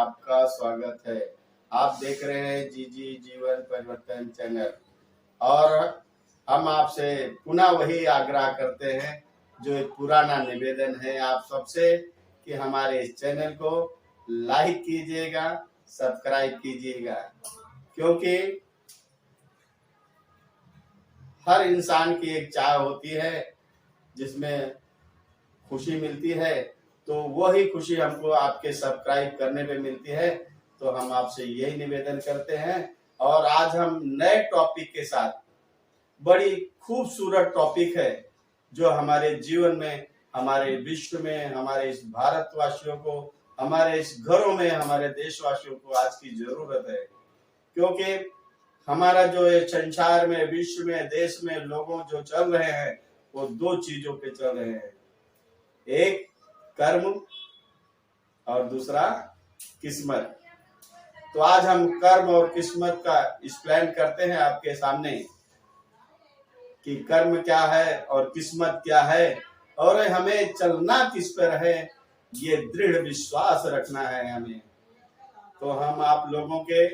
आपका स्वागत है। आप देख रहे हैं जी जीवन परिवर्तन चैनल और हम आपसे पुनः वही आग्रह करते हैं जो एक पुराना निवेदन है आप सबसे कि हमारे इस चैनल को लाइक कीजिएगा, सब्सक्राइब कीजिएगा, क्योंकि हर इंसान की एक चाह होती है जिसमें खुशी मिलती है, तो वही खुशी हमको आपके सब्सक्राइब करने पे मिलती है। तो हम आपसे यही निवेदन करते हैं और आज हम नए टॉपिक के साथ, बड़ी खूबसूरत टॉपिक है जो हमारे जीवन में, हमारे विश्व में, हमारे इस भारतवासियों को, हमारे इस घरों में, हमारे देशवासियों को आज की जरूरत है। क्योंकि हमारा जो ये संसार में, विश्व में, देश में लोगों जो चल रहे हैं वो दो चीजों पे चल रहे हैं, एक कर्म और दूसरा किस्मत। तो आज हम कर्म और किस्मत का एक्सप्लेन करते हैं आपके सामने कि कर्म क्या है और किस्मत क्या है और हमें चलना किस पर है, ये दृढ़ विश्वास रखना है हमें। तो हम आप लोगों के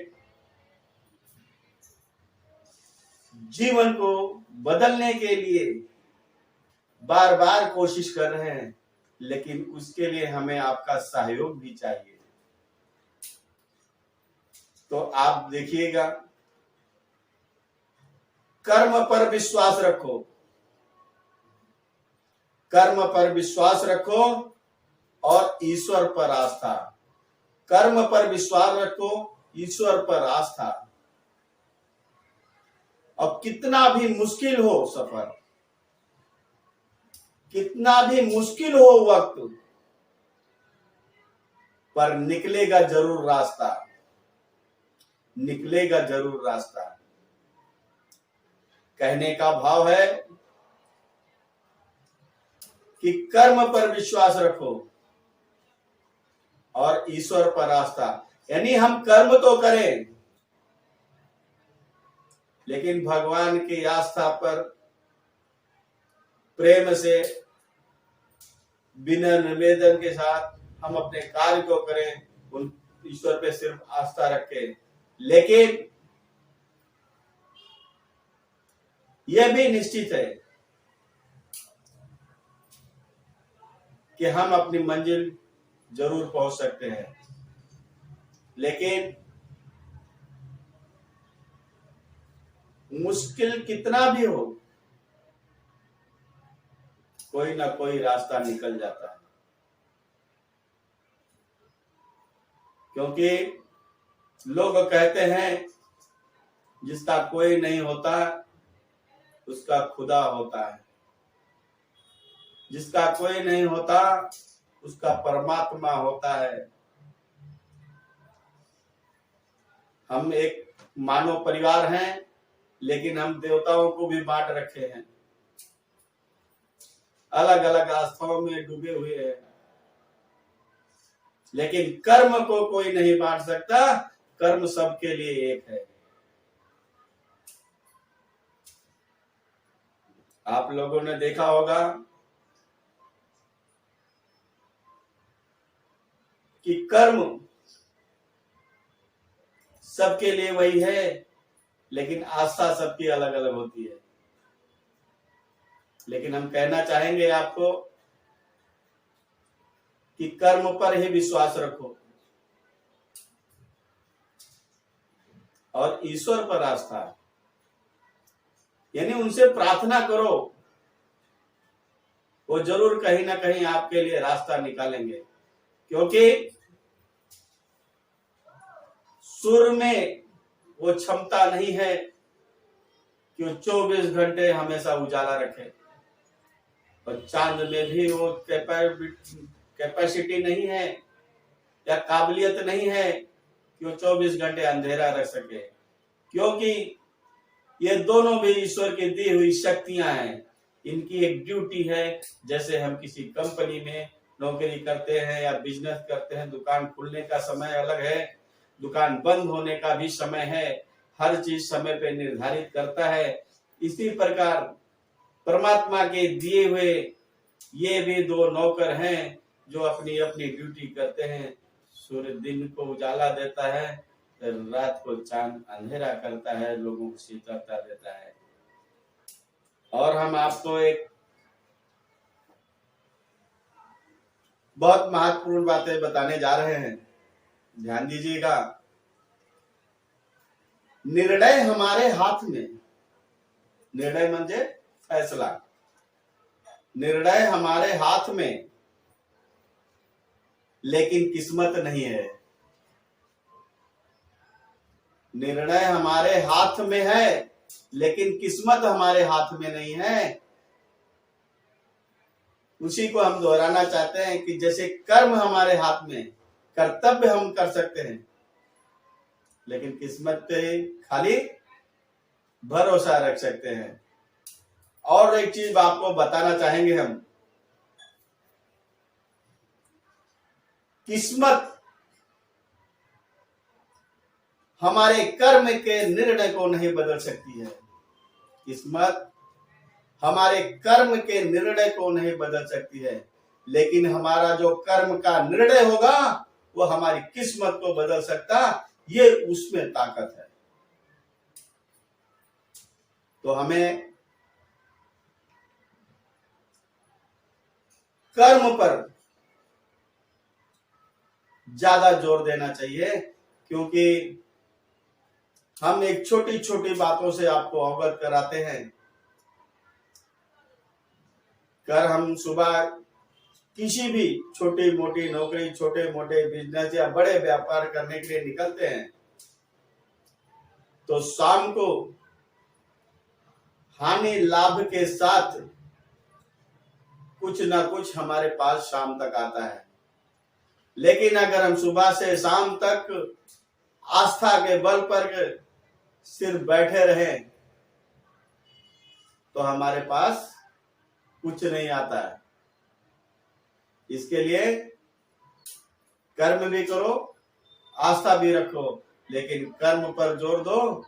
जीवन को बदलने के लिए बार बार कोशिश कर रहे हैं, लेकिन उसके लिए हमें आपका सहयोग भी चाहिए। तो आप देखिएगा, कर्म पर विश्वास रखो, कर्म पर विश्वास रखो और ईश्वर पर आस्था। कर्म पर विश्वास रखो, ईश्वर पर आस्था। अब कितना भी मुश्किल हो सफर, कितना भी मुश्किल हो वक्त, पर निकलेगा जरूर रास्ता, निकलेगा जरूर रास्ता। कहने का भाव है कि कर्म पर विश्वास रखो और ईश्वर पर आस्था। यानी हम कर्म तो करें, लेकिन भगवान की आस्था पर प्रेम से, बिना निवेदन के साथ हम अपने कार्य को करें, उन ईश्वर पे सिर्फ आस्था रखें। लेकिन यह भी निश्चित है कि हम अपनी मंजिल जरूर पहुंच सकते हैं, लेकिन मुश्किल कितना भी हो, कोई ना कोई रास्ता निकल जाता है। क्योंकि लोग कहते हैं जिसका कोई नहीं होता उसका खुदा होता है, जिसका कोई नहीं होता उसका परमात्मा होता है। हम एक मानव परिवार हैं, लेकिन हम देवताओं को भी बांट रखे हैं, अलग अलग आस्थाओं में डूबे हुए हैं, लेकिन कर्म को कोई नहीं बांट सकता। कर्म सबके लिए एक है। आप लोगों ने देखा होगा कि कर्म सबके लिए वही है, लेकिन आस्था सबकी अलग अलग होती है। लेकिन हम कहना चाहेंगे आपको कि कर्म पर ही विश्वास रखो और ईश्वर पर आस्था, यानी उनसे प्रार्थना करो, वो जरूर कहीं ना कहीं आपके लिए रास्ता निकालेंगे। क्योंकि सूर्य में वो क्षमता नहीं है कि वो 24 घंटे हमेशा उजाला रखे, और चांद में भी वो कैपेसिटी नहीं है या काबिलियत नहीं है कि वो 24 घंटे अंधेरा रख सके। क्योंकि ये दोनों भी ईश्वर की दी हुई शक्तियां हैं। इनकी एक ड्यूटी है, जैसे हम किसी कंपनी में नौकरी करते हैं या बिजनेस करते हैं, दुकान खुलने का समय अलग है, दुकान बंद होने का भी समय है, हर चीज समय पे निर्धारित करता है। इसी प्रकार परमात्मा के दिए हुए ये भी दो नौकर हैं जो अपनी अपनी ड्यूटी करते हैं। सूर्य दिन को उजाला देता है, रात को चांद अंधेरा करता है, लोगों को शीतलता देता है। और हम आपको एक बहुत महत्वपूर्ण बातें बताने जा रहे हैं, ध्यान दीजिएगा। निर्णय हमारे हाथ में, निर्णय म्हणजे फैसला, निर्णय हमारे हाथ में, लेकिन किस्मत नहीं है। निर्णय हमारे हाथ में है, लेकिन किस्मत हमारे हाथ में नहीं है। उसी को हम दोहराना चाहते हैं कि जैसे कर्म हमारे हाथ में, कर्तव्य हम कर सकते हैं, लेकिन किस्मत पे खाली भरोसा रख सकते हैं। और एक चीज आपको बताना चाहेंगे हम, किस्मत हमारे कर्म के निर्णय को नहीं बदल सकती है। किस्मत हमारे कर्म के निर्णय को नहीं बदल सकती है, लेकिन हमारा जो कर्म का निर्णय होगा वो हमारी किस्मत को बदल सकता, ये उसमें ताकत है। तो हमें कर्म पर ज्यादा जोर देना चाहिए, क्योंकि हम एक छोटी छोटी बातों से आपको अवगत कराते हैं। कर हम सुबह किसी भी छोटी मोटी नौकरी, छोटे मोटे बिजनेस या बड़े व्यापार करने के लिए निकलते हैं, तो शाम को हानि लाभ के साथ कुछ ना कुछ हमारे पास शाम तक आता है। लेकिन अगर हम सुबह से शाम तक आस्था के बल पर सिर्फ बैठे रहें, तो हमारे पास कुछ नहीं आता है। इसके लिए कर्म भी करो, आस्था भी रखो, लेकिन कर्म पर जोर दो,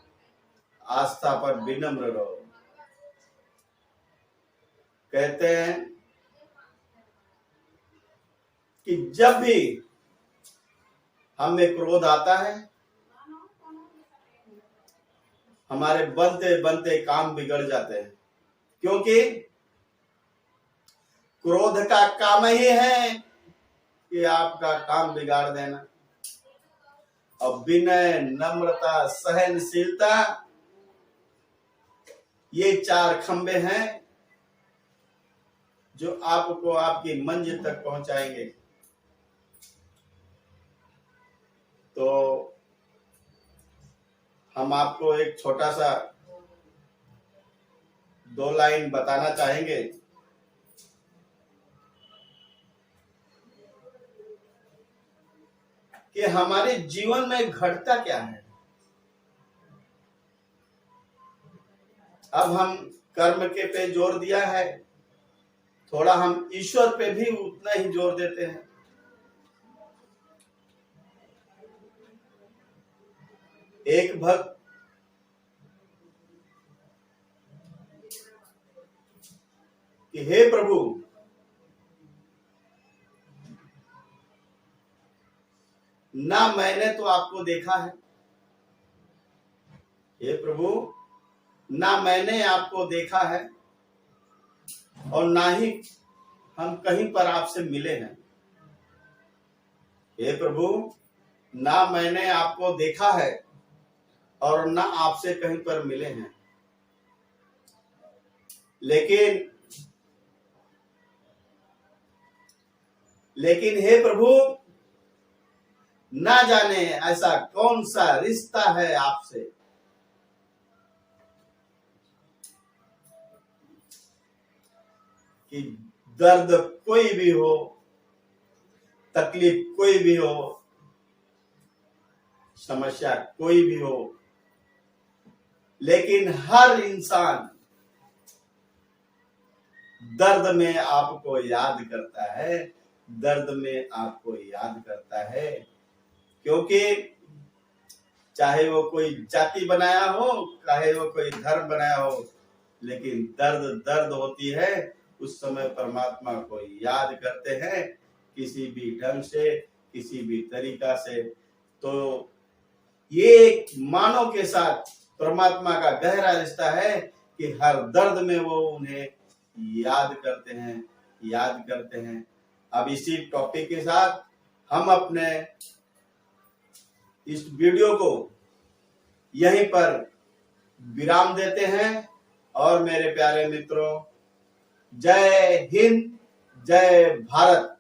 आस्था पर विनम्र रहो। कहते हैं कि जब भी हमें क्रोध आता है, हमारे बनते बनते काम बिगड़ जाते हैं, क्योंकि क्रोध का काम ही है कि आपका काम बिगाड़ देना। और विनय, नम्रता, सहनशीलता, ये चार खंबे हैं जो आपको आपकी मंजिल तक पहुंचाएंगे। तो हम आपको एक छोटा सा 2 लाइन बताना चाहेंगे कि हमारे जीवन में घटता क्या है। अब हम कर्म के पे जोर दिया है, थोड़ा हम ईश्वर पे भी उतना ही जोर देते हैं। एक भक्त कि हे प्रभु, ना मैंने तो आपको देखा है, हे प्रभु, ना मैंने आपको देखा है और ना ही हम कहीं पर आपसे मिले हैं। हे प्रभु, ना मैंने आपको देखा है और ना आपसे कहीं पर मिले हैं, लेकिन हे प्रभु, ना जाने ऐसा कौन सा रिश्ता है आपसे कि दर्द कोई भी हो, तकलीफ कोई भी हो, समस्या कोई भी हो, लेकिन हर इंसान दर्द में आपको याद करता है, दर्द में आपको याद करता है। क्योंकि चाहे वो कोई जाति बनाया हो, चाहे वो कोई धर्म बनाया हो, लेकिन दर्द दर्द होती है, उस समय परमात्मा को याद करते हैं, किसी भी ढंग से किसी भी तरीका से। तो ये एक मानव के साथ परमात्मा का गहरा रिश्ता है कि हर दर्द में वो उन्हें याद करते हैं। अब इसी टॉपिक के साथ हम अपने इस वीडियो को यहीं पर विराम देते हैं। और मेरे प्यारे मित्रों, जय हिंद, जय भारत।